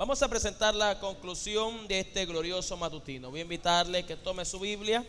Vamos a presentar la conclusión de este glorioso matutino. Voy a invitarle que tome su Biblia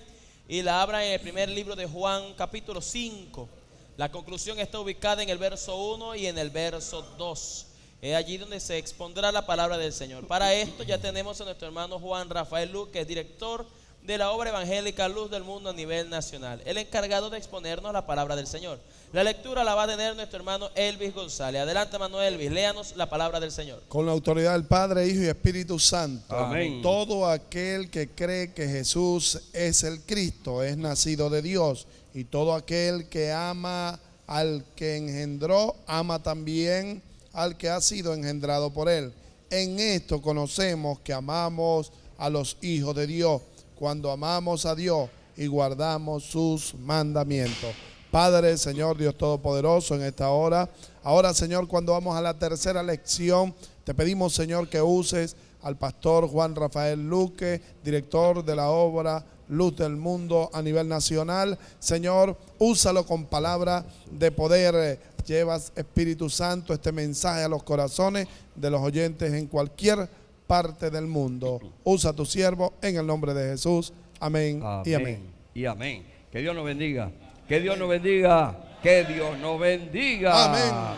y la abra en el primer libro de Juan, capítulo 5. La conclusión está ubicada en el verso 1 y en el verso 2. Es allí donde se expondrá la palabra del Señor. Para esto ya tenemos a nuestro hermano Juan Rafael Luque, que es director de la obra evangélica Luz del Mundo a nivel nacional, el encargado de exponernos la palabra del Señor. La lectura la va a tener nuestro hermano Elvis González. Adelante, hermano Elvis, léanos la palabra del Señor. Con la autoridad del Padre, Hijo y Espíritu Santo. Amén. Todo aquel que cree que Jesús es el Cristo es nacido de Dios, y todo aquel que ama al que engendró, ama también al que ha sido engendrado por él. En esto conocemos que amamos a los hijos de Dios, cuando amamos a Dios y guardamos sus mandamientos. Padre, Señor Dios Todopoderoso, en esta hora, ahora, Señor, cuando vamos a la tercera lección, te pedimos, Señor, que uses al pastor Juan Rafael Luque, director de la obra Luz del Mundo a nivel nacional. Señor, úsalo con palabra de poder. Llevas, Espíritu Santo, este mensaje a los corazones de los oyentes en cualquier parte del mundo. Usa a tu siervo en el nombre de Jesús. Amén, y amén. Y amén. Que Dios nos bendiga. Que Dios nos bendiga. Que Dios nos bendiga. Amén.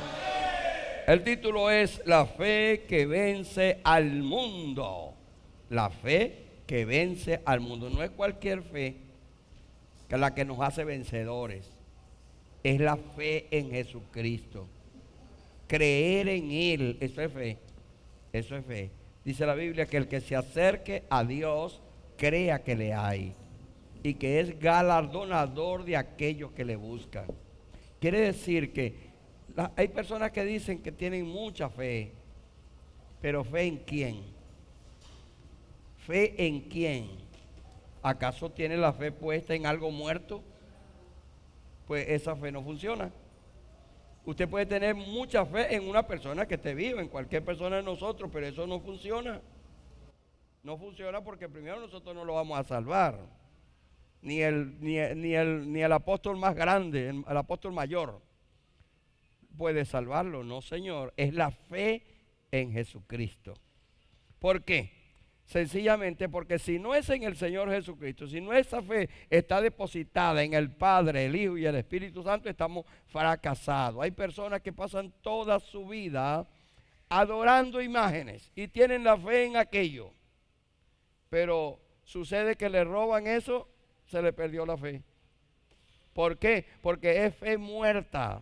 El título es La fe que vence al mundo. La fe que vence al mundo. No es cualquier fe que la que nos hace vencedores. Es la fe en Jesucristo. Creer en Él. Eso es fe. Eso es fe. Dice la Biblia que el que se acerque a Dios crea que le hay y que es galardonador de aquellos que le buscan. Quiere decir que hay personas que dicen que tienen mucha fe, pero ¿fe en quién? ¿Fe en quién? ¿Acaso tiene la fe puesta en algo muerto? Pues esa fe no funciona. Usted puede tener mucha fe en una persona que esté viva, en cualquier persona de nosotros, pero eso no funciona. No funciona porque primero nosotros no lo vamos a salvar. Ni el apóstol más grande, el apóstol mayor, puede salvarlo. No, Señor. Es la fe en Jesucristo. ¿Por qué? Sencillamente porque si no es en el Señor Jesucristo, si no esa fe está depositada en el Padre, el Hijo y el Espíritu Santo, estamos fracasados. Hay personas que pasan toda su vida adorando imágenes y tienen la fe en aquello, pero sucede que le roban eso, se le perdió la fe. ¿Por qué? Porque es fe muerta.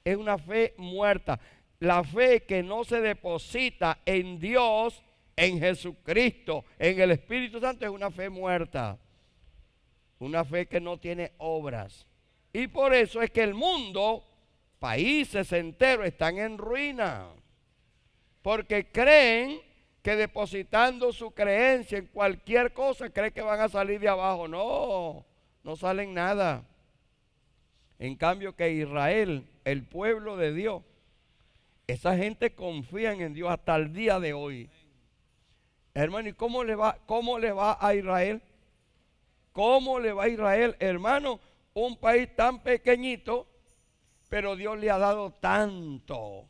Es una fe muerta. La fe que no se deposita en Dios, en Jesucristo, en el Espíritu Santo, es una fe muerta. Una fe que no tiene obras. Y por eso es que el mundo, países enteros, están en ruina. Porque creen que depositando su creencia en cualquier cosa, creen que van a salir de abajo. No, no salen nada. En cambio que Israel, el pueblo de Dios, esa gente confía en Dios hasta el día de hoy. Hermano, ¿y cómo le va a Israel? ¿Cómo le va a Israel? Hermano, un país tan pequeñito, pero Dios le ha dado tanto.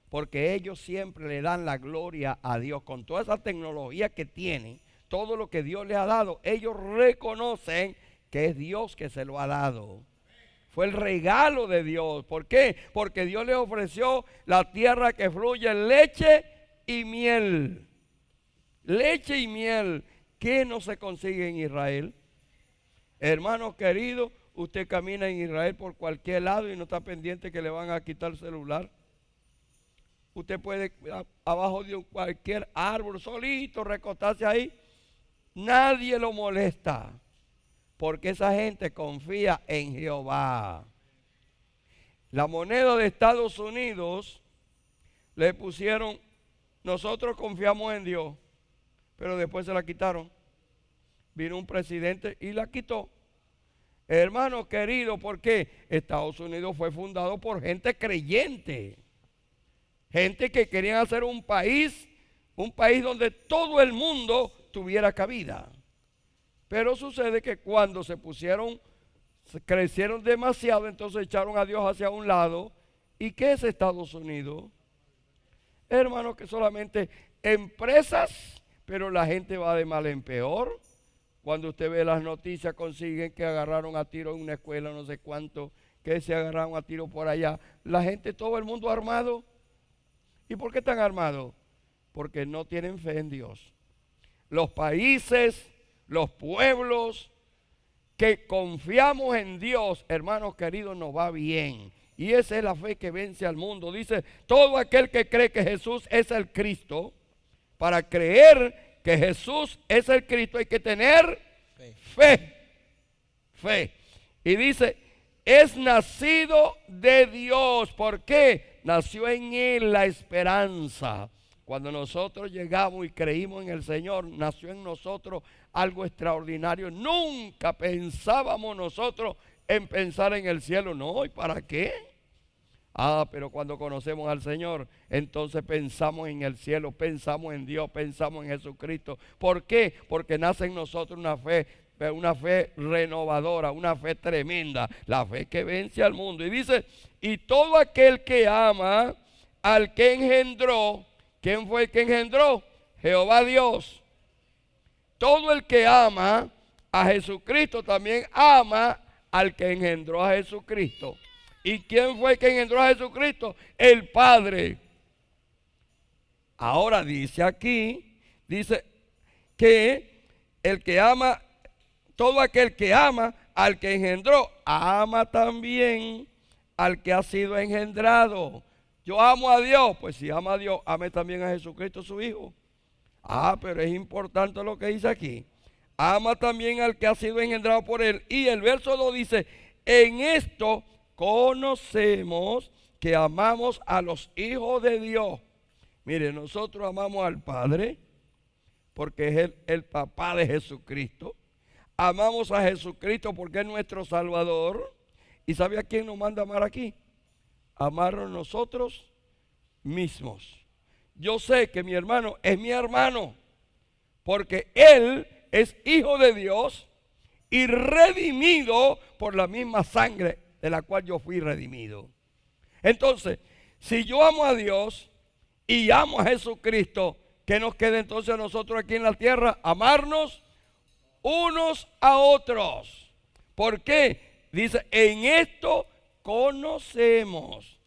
Porque ellos siempre le dan la gloria a Dios. Con toda esa tecnología que tienen, todo lo que Dios les ha dado, ellos reconocen que es Dios que se lo ha dado. Fue el regalo de Dios. ¿Por qué? Porque Dios les ofreció la tierra que fluye leche y miel. Leche y miel. ¿Qué no se consigue en Israel? Hermanos queridos, usted camina en Israel por cualquier lado y no está pendiente que le van a quitar el celular. Usted puede abajo de cualquier árbol solito recostarse ahí. Nadie lo molesta. Porque esa gente confía en Jehová. La moneda de Estados Unidos le pusieron, nosotros confiamos en Dios, pero después se la quitaron. Vino un presidente y la quitó. Hermano querido, ¿por qué? Estados Unidos fue fundado por gente creyente. Gente que querían hacer un país donde todo el mundo tuviera cabida. Pero sucede que cuando crecieron demasiado, entonces echaron a Dios hacia un lado. ¿Y qué es Estados Unidos? hermanos, que solamente empresas, pero la gente va de mal en peor. Cuando usted ve las noticias, consiguen que agarraron a tiro en una escuela, no sé cuánto, que se agarraron a tiro por allá. La gente, todo el mundo armado. ¿Y por qué están armados? Porque no tienen fe en Dios. Los países, los pueblos que confiamos en Dios, hermanos queridos, nos va bien. Y esa es la fe que vence al mundo. Dice, todo aquel que cree que Jesús es el Cristo, para creer que Jesús es el Cristo hay que tener fe. Fe. Y dice, es nacido de Dios. ¿Por qué? Nació en Él la esperanza. Cuando nosotros llegamos y creímos en el Señor, nació en nosotros algo extraordinario. Nunca pensábamos nosotros en pensar en el cielo. No, ¿y para qué? Pero cuando conocemos al Señor, entonces pensamos en el cielo, pensamos en Dios, pensamos en Jesucristo. ¿Por qué? Porque nace en nosotros una fe renovadora, una fe tremenda, la fe que vence al mundo. Y dice, y todo aquel que ama al que engendró. ¿Quién fue el que engendró? Jehová Dios. Todo el que ama a Jesucristo también ama al que engendró a Jesucristo. ¿Y quién fue el que engendró a Jesucristo? El Padre. Ahora dice aquí, dice que el que ama, todo aquel que ama al que engendró, ama también al que ha sido engendrado. Yo amo a Dios, pues si ama a Dios, ame también a Jesucristo su Hijo. Pero es importante lo que dice aquí. Ama también al que ha sido engendrado por Él. Y el verso 2 dice, en esto conocemos que amamos a los hijos de Dios. Mire, nosotros amamos al Padre, porque es el papá de Jesucristo. Amamos a Jesucristo porque es nuestro Salvador. ¿Y sabe a quién nos manda amar aquí? Amarnos nosotros mismos. Yo sé que mi hermano es mi hermano porque él es hijo de Dios y redimido por la misma sangre de la cual yo fui redimido. Entonces, si yo amo a Dios y amo a Jesucristo, ¿qué nos queda entonces a nosotros aquí en la tierra? Amarnos unos a otros. ¿Por qué? Dice, en esto conocemos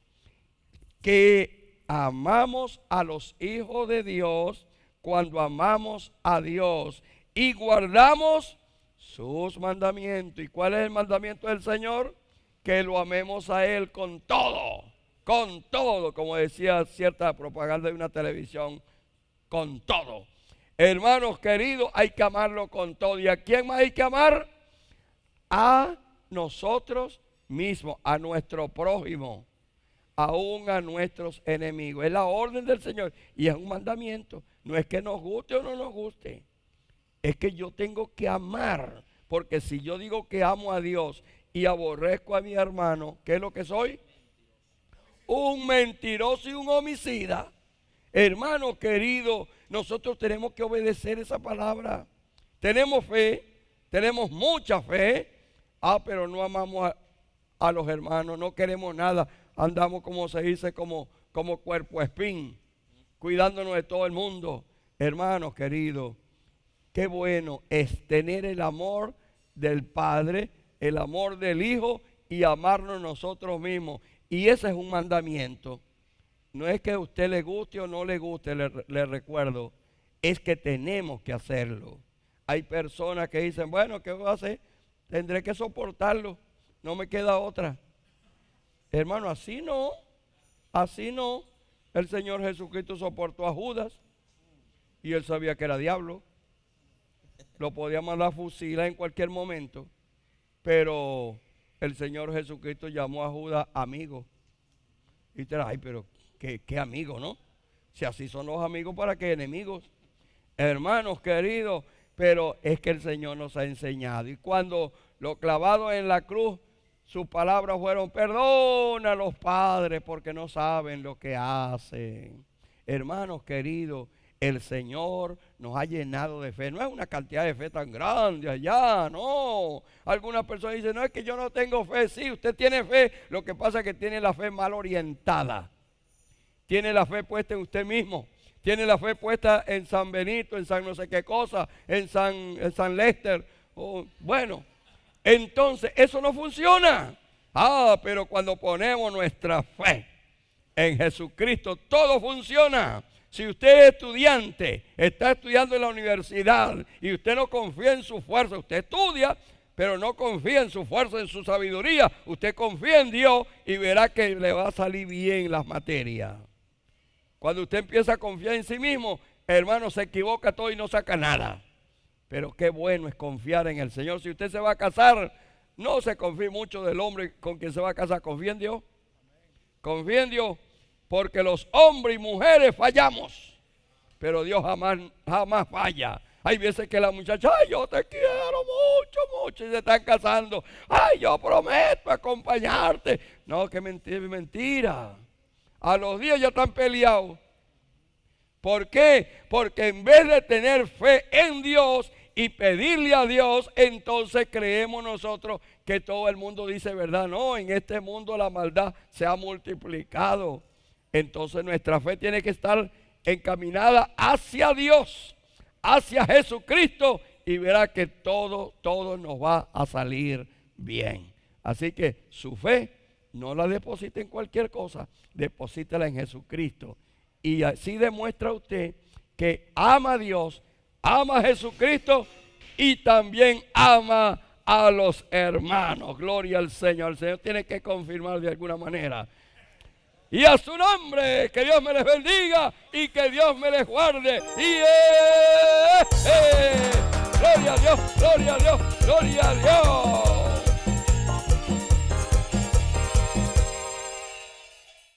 que amamos a los hijos de Dios cuando amamos a Dios y guardamos sus mandamientos. ¿Y cuál es el mandamiento del Señor? Que lo amemos a Él con todo, como decía cierta propaganda de una televisión, con todo. Hermanos queridos, hay que amarlo con todo. ¿Y a quién más hay que amar? A nosotros mismos, a nuestro prójimo, aún a nuestros enemigos. Es la orden del Señor y es un mandamiento. No es que nos guste o no nos guste, es que yo tengo que amar, porque si yo digo que amo a Dios y aborrezco a mi hermano, ¿qué es lo que soy? Un mentiroso y un homicida. Hermano querido, nosotros tenemos que obedecer esa palabra. Tenemos fe, tenemos mucha fe, pero no amamos a los hermanos, no queremos nada. Andamos, como se dice, como cuerpo espín, cuidándonos de todo el mundo. Hermanos queridos, qué bueno es tener el amor del Padre, el amor del Hijo y amarnos nosotros mismos. Y ese es un mandamiento. No es que a usted le guste o no le guste, le recuerdo, es que tenemos que hacerlo. Hay personas que dicen, bueno, ¿qué voy a hacer? Tendré que soportarlo, no me queda otra. Hermano, así no. El Señor Jesucristo soportó a Judas y él sabía que era diablo. Lo podía mandar a fusilar en cualquier momento, pero el Señor Jesucristo llamó a Judas amigo. Y te ay, pero qué amigo, ¿no? Si así son los amigos, ¿para qué enemigos? Hermanos queridos, pero es que el Señor nos ha enseñado. Y cuando lo clavaron en la cruz, sus palabras fueron, perdona a los padres porque no saben lo que hacen. Hermanos queridos, el Señor nos ha llenado de fe. No es una cantidad de fe tan grande allá, no. Algunas personas dicen, no, es que yo no tengo fe. Sí, usted tiene fe, lo que pasa es que tiene la fe mal orientada. tiene la fe puesta en usted mismo, tiene la fe puesta en San Benito, en San no sé qué cosa, en San Lester. Bueno, entonces eso no funciona. Pero cuando ponemos nuestra fe en Jesucristo, todo funciona. Si usted es estudiante, está estudiando en la universidad y usted no confía en su fuerza, usted estudia, pero no confía en su fuerza, en su sabiduría, usted confía en Dios y verá que le va a salir bien las materias. Cuando usted empieza a confiar en sí mismo, hermano, se equivoca todo y no saca nada. Pero qué bueno es confiar en el Señor. Si usted se va a casar, no se confíe mucho del hombre con quien se va a casar, confía en Dios. Confía en Dios. Porque los hombres y mujeres fallamos, pero Dios jamás falla. Hay veces que la muchacha, ay, yo te quiero mucho, y se están casando. Ay, yo prometo acompañarte. No, que mentira. A los días ya están peleados. ¿Por qué? Porque en vez de tener fe en Dios y pedirle a Dios, entonces creemos nosotros que todo el mundo dice verdad. No, en este mundo la maldad se ha multiplicado. Entonces nuestra fe tiene que estar encaminada hacia Dios, hacia Jesucristo, y verá que todo nos va a salir bien. Así que su fe no la deposite en cualquier cosa, deposítela en Jesucristo. Y así demuestra usted que ama a Dios, ama a Jesucristo y también ama a los hermanos. Gloria al Señor. El Señor tiene que confirmar de alguna manera. Y a su nombre, que Dios me les bendiga y que Dios me les guarde. Gloria a Dios, gloria a Dios, gloria a Dios.